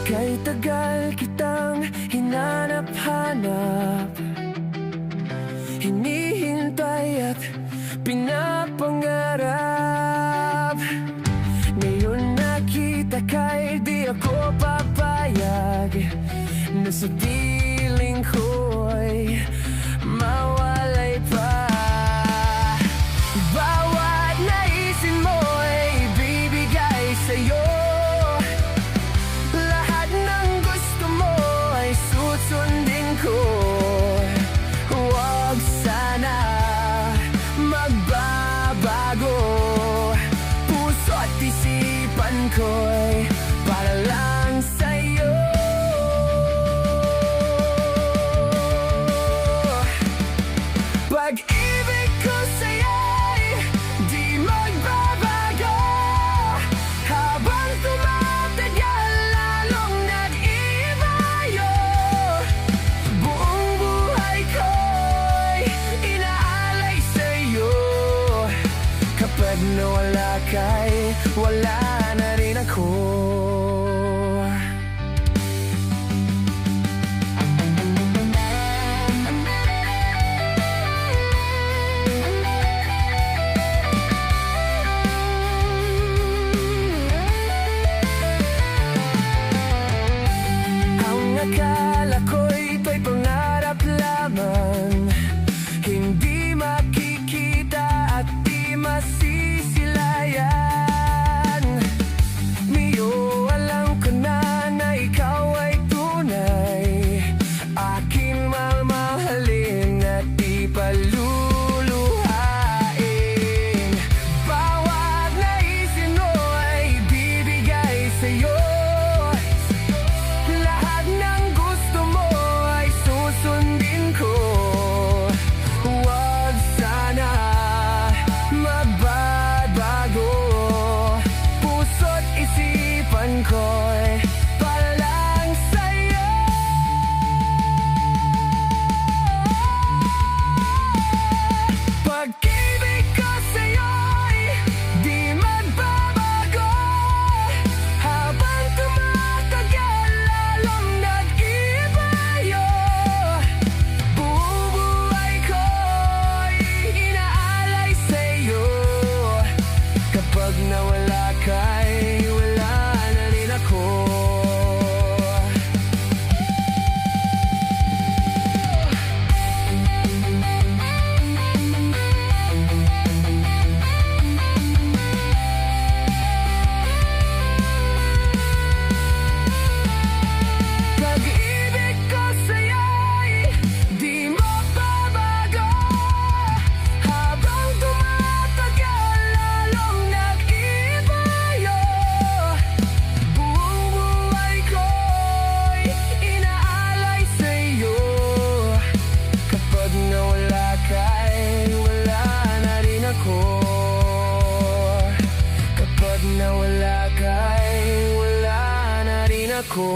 Kay tagal kitang hinanap-hanap, hinihintay at pinapangarap. Ngayon nakita kay di ako papayag na sa piling ko'y mawalay pa. Bawat naisin mo'y bibigay sa'yo, lahat ng gusto mo ay susundin ko. Huwag sana magbabago, puso't isipan ko'y para lang sa'yo. Pag-ibig ko sa'yo'y di magbabago, habang tumatagal lalong nag-iibayo. Buong buhay ko'y inaalay sa'yo, kapag nawala ka'y wala na rin ako. Akala ko'y ito'y pangarap lamang, hindi makikita at di masisilayan. Miyo, alam ko na ikaw ay tunay, aking mamahalin at di paluluhain. Bawat naisin mo ay bibigay sa'yo, susundin ko. Huwag sana magbabago, puso't isipan ko'y para lang sa'yo. Pag-ibig ko sa'yo'y di magbabago, habang tumatagal lalong nag-ibayo. Kapag nawala ka'y wala na rin ako. Pag-ibig ko sa'yo'y di magbabago, habang tumatagal lalong nag-ibayo. Buong buhay ko'y inaalay sa'yo, kapag nawala ka'y wala na rin ako. Kapag nawala ka'y wala na rin ako.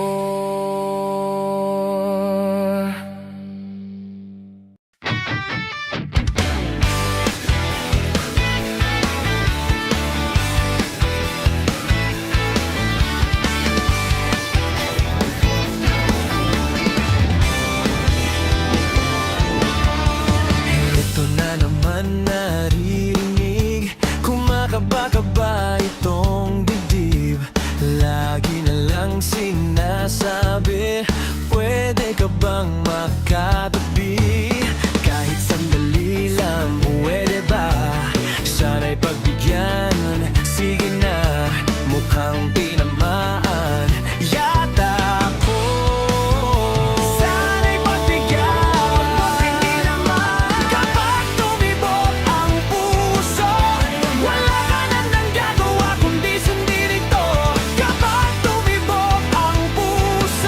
Ito na naman naririnig, kumakaba-kaba itong dibdib. Lagi na lang sinasabi, pwede ka bang makatabi? Kahit sandali lang, pwede ba? Sana'y pagbigyan, sige na, mukhang tinamaan yata ako. Sana'y pagbigyan, hindi naman. Kapag tumibok ang puso, wala ka na nang gagawa kundi sundin ito. Kapag tumibok ang puso,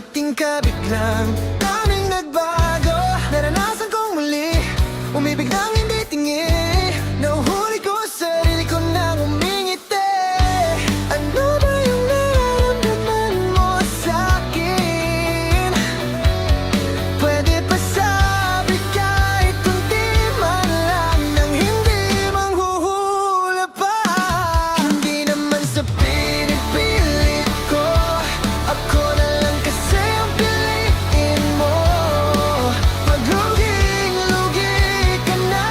dumating ka biglang, daming nagbago. Naranasan kong muli, umibig nang hindi tingi. Nahuhuli ko sarili ko nang umingiti. Ano ba yung nararamdaman mo sa'kin? Pwede pa sabi kahit kunti man lang nang hindi manghuhula pa. Hindi naman sa pinipilit ko, ako na lang kasi ang piliin mo. Pag luging-lugi ka na,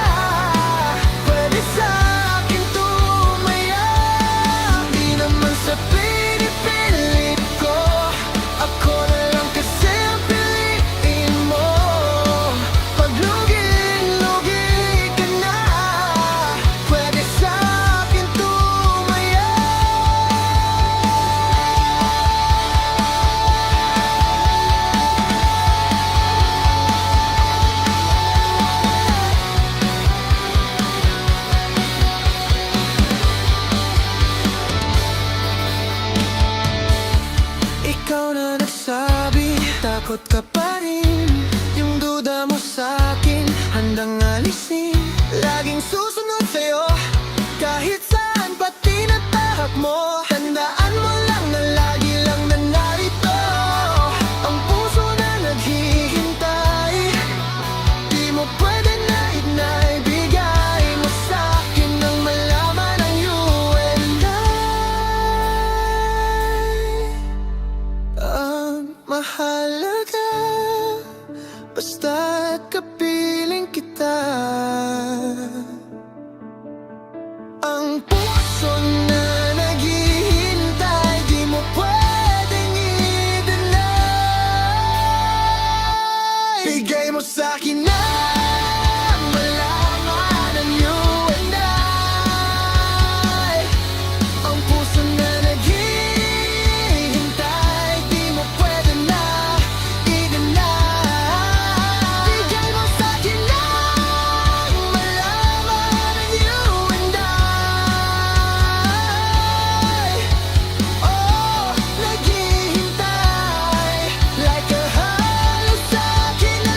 pwede sa'kin tumaya. Hindi naman sa pinipilit ko, ako na lang kasi ang piliin mo. Pag luging-lugi ka na, pwede sa'kin tumaya. Ikaw na nagsabi, takot ka pa rin. Yung duda mo sa'kin, handang alisin. Laging susunod sa'yo, kahit saan pa tinatahak mo. Tandaan mo lang na lagi lang na narito ang puso na naghihintay. Di mo pwede na ibigay mo sa'kin nang malaman ang you and I. Ang mahalaga, basta't kapiling kita. Ang puso na naghihintay, di mo pwedeng i-deny. Bigay mo sa'kin na malaman ang you and I. Ang puso na naghihintay, di mo pwede na i-deny. Bigay mo sa'kin lang malaman ang you and I. Oh, naghihintay like a halo sa'kin na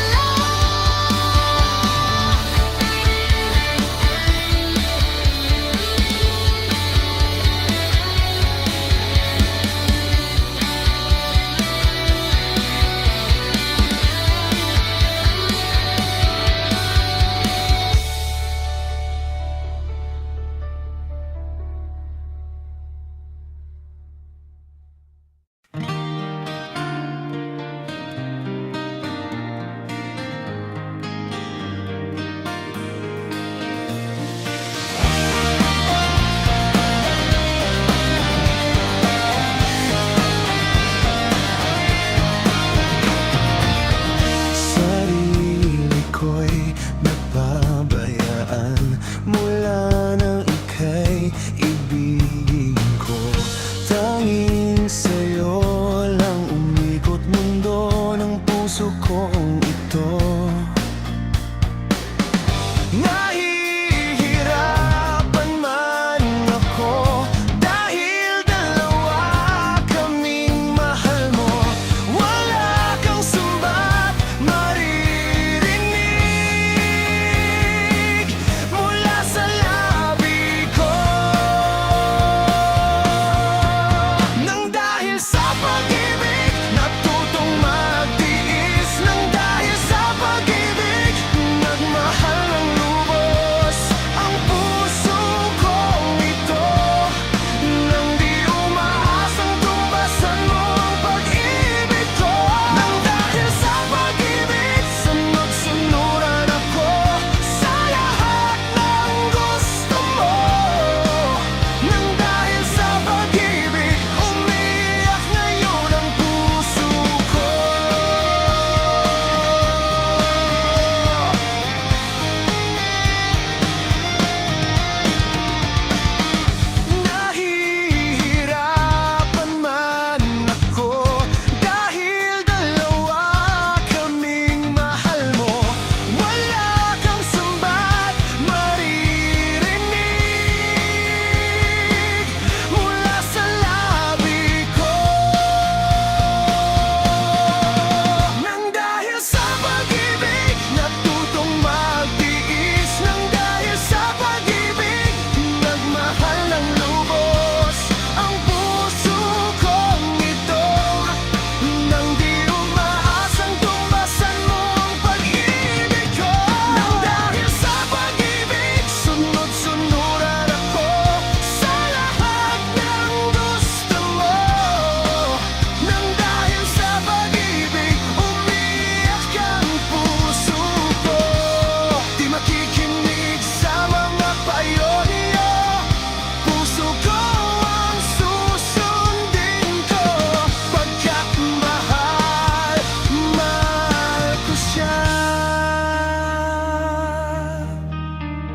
sarili ko'y napabayaan mula nang ika'y ibigin ko. Tanging sa'yo lang umikot mundo ng puso kong ito. Nahihirapan man ako dahil dalawa kaming mahal mo. Wala kang sumbat maririnig mula sa labi ko.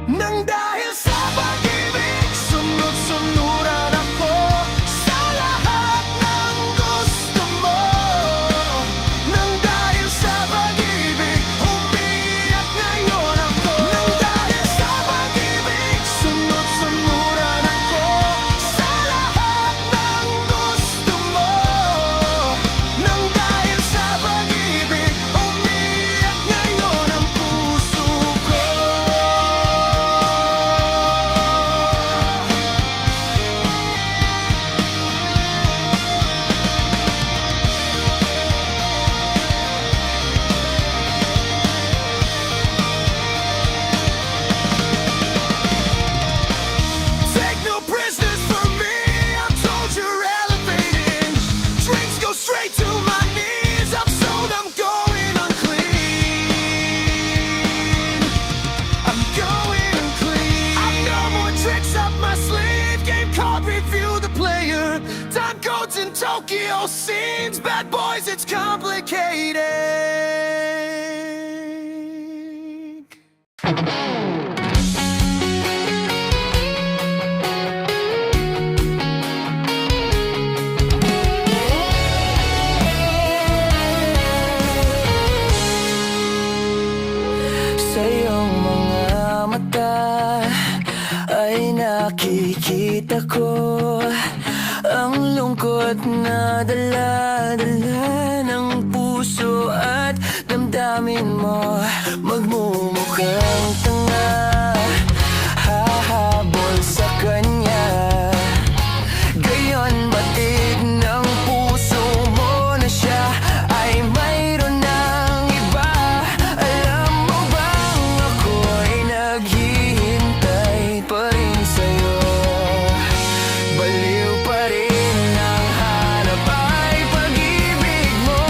Nang dahil sa pag-ibig, sunod-sunuran ako sa lahat ng gusto mo. Nang dahil sa pag-ibig, umiyak ngayon ako. Nang dahil sa pag-ibig, sunod-sunuran ako sa lahat ng gusto mo. Nang dahil sa pag-ibig, umiyak ngayon ang puso ko. Take no prisoners from me, I'm told you're elevating. Drinks go straight to my knees, I'm sold, I'm going unclean. I'm going unclean. I've no more tricks up my sleeve, game card, review the player. Time codes in Tokyo scenes, bad boys, it's complicated. Sa iyong mga mata ay nakikita ko ang lungkot na dala-dala ng puso at damdamin mo. Magmumukhang tanga, hahabol sa kanya. Gayon batid ng puso mo na siya ay mayroon ng iba. Alam mo bang ako'y naghihintay pa rin sa'yo? Baliw pa rin ang hanap ay pag-ibig mo.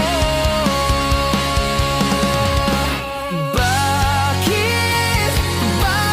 Bakit ba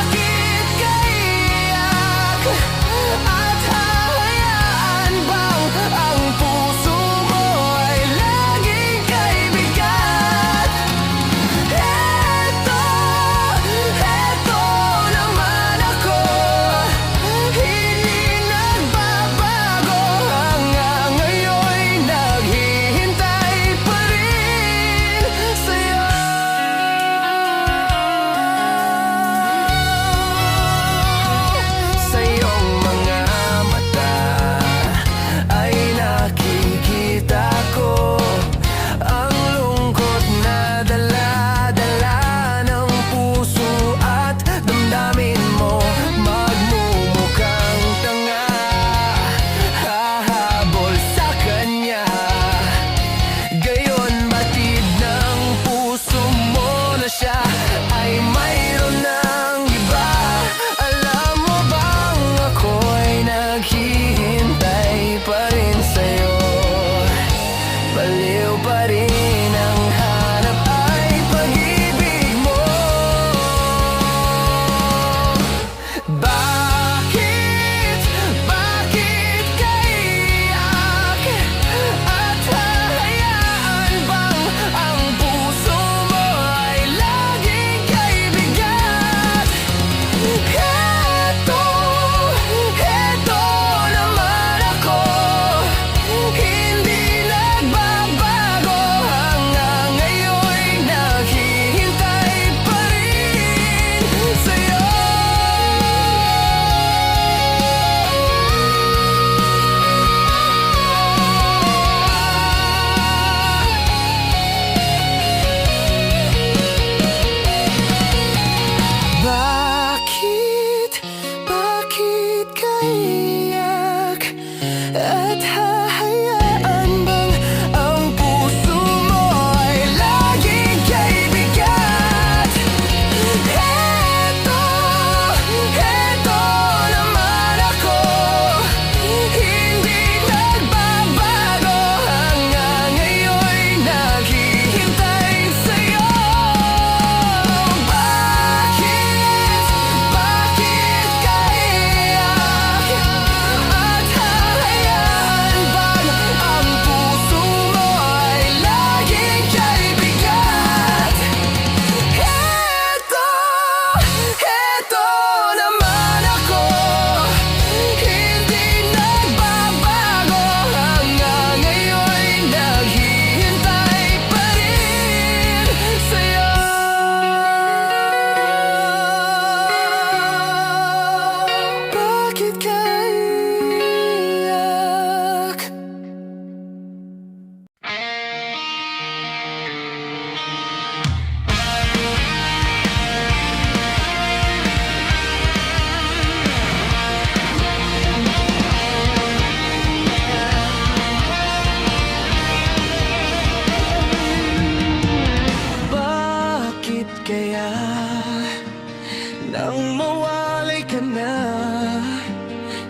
na?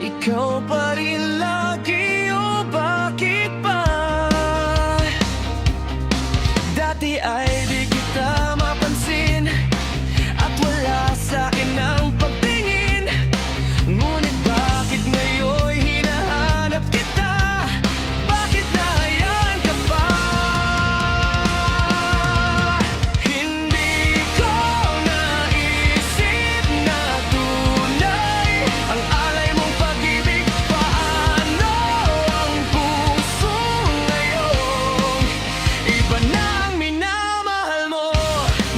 Ikaw pa rin lagi o bakit ba? Dati ay di kita mapansin at wala sa'kin ang pagtingin. Ngunit bakit ngayon hinahanap kita? Bakit nahayaan ka pa? Hindi ko naisip na tunay ang alay mong pag-ibig. Paano ang puso ngayon? Iba na ang minamahal mo.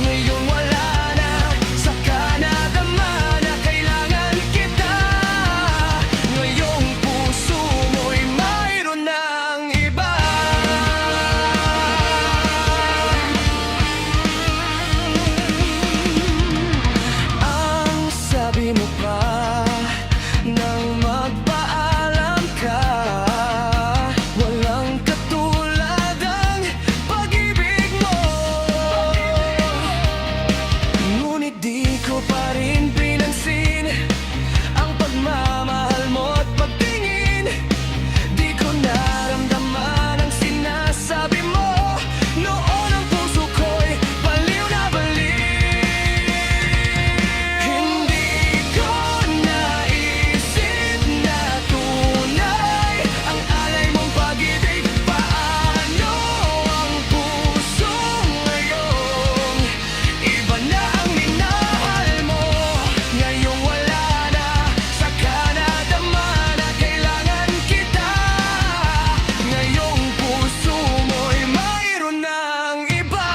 Ngayon wala na, saka nadama na kailangan kita. Ngayong puso mo'y mayroon ng iba. Ang sabi mo pa nang magpaalam ka, walang katulad ang pag-ibig mo. Ngunit di ko pa rin pinansin ang pagmamahal mo at pagtingin. Di ko naramdaman ang sinasabi mo. Noon ang puso ko'y baliw na baliw. Hindi ko naisip na tunay ang alay mong pag-ibig. Paano ang puso ngayon? Iba na ang minahal mo. Ngayong wala na, saka nadama na kailangan kita. Ngayong puso mo'y mayroon ng iba.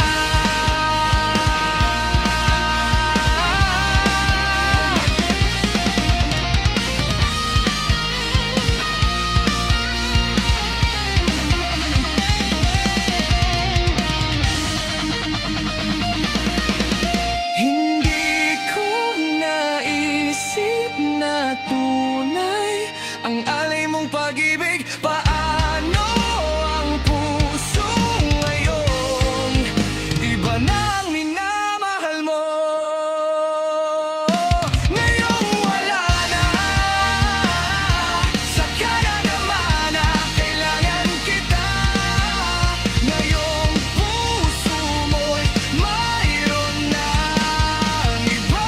Hindi ko naisip na tunay ang alay mong pag-ibig. Paano ang puso ngayon? Iba na ang minamahal mo. Ngayong wala na, saka nadama na kailangan kita. Ngayong puso mo'y mayroon ng iba.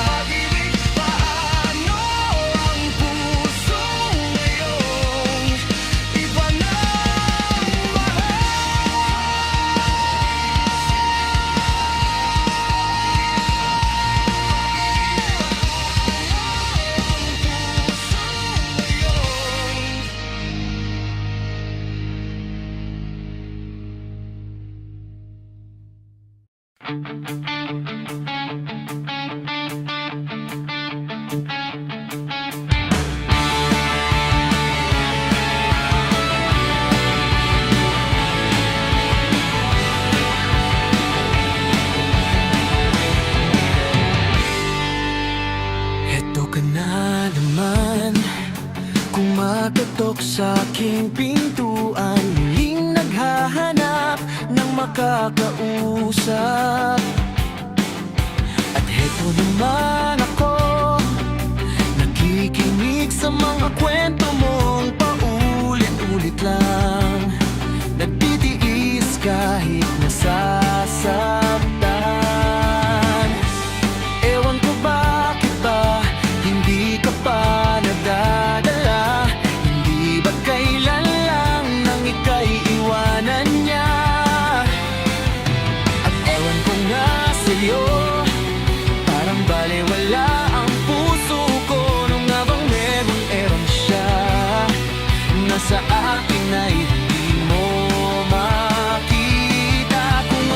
Pag-ibig, paano ang puso ngayon? Iba na ang mahal. Eto ka na naman, kumakatok sa aking pintuan. Muling naghahanap ng makakausap. At heto naman ako, nakikinig sa mga kwento mong paulit-ulit lang. Nagtitiis kahit nasasaktan. Ewan ko bakit ba hindi ka pa nadadala. Hindi ba kailan lang nang ika'y iwanan niya? At ewan ko nga sa'yo, parang balewala ang puso ko nung habang meron siya. Nasa akin ay di mo makita. Kung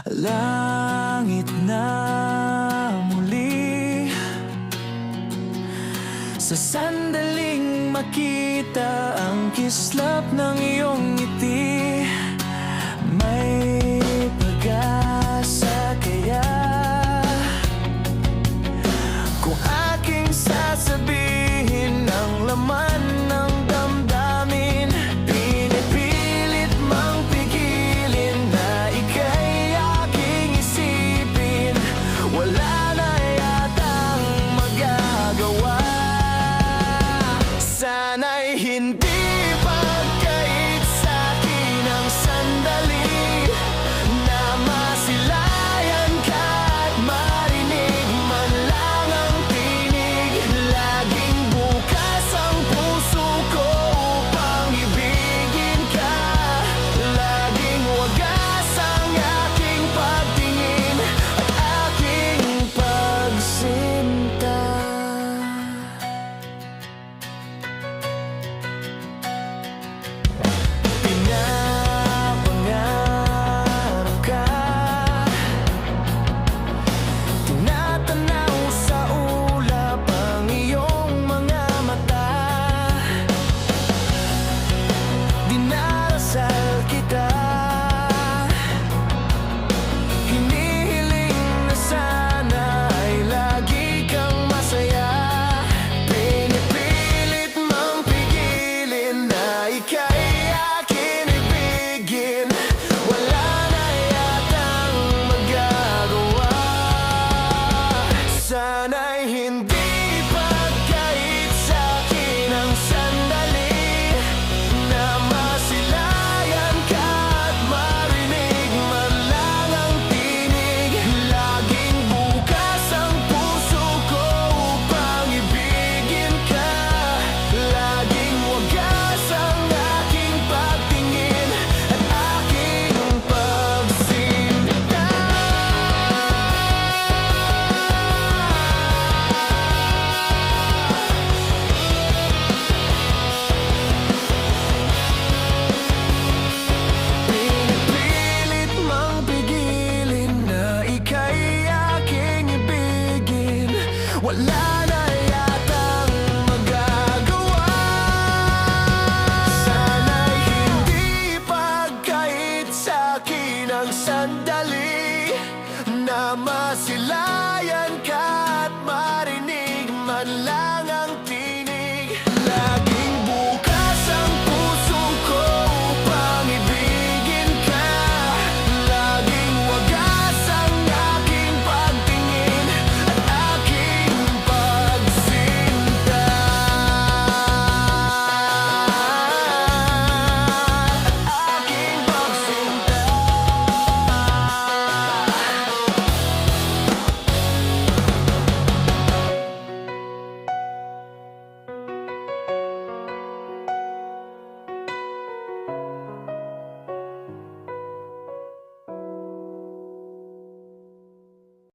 langit na muli. Sa sandaling makita ang kislap ng iyong ngiti, may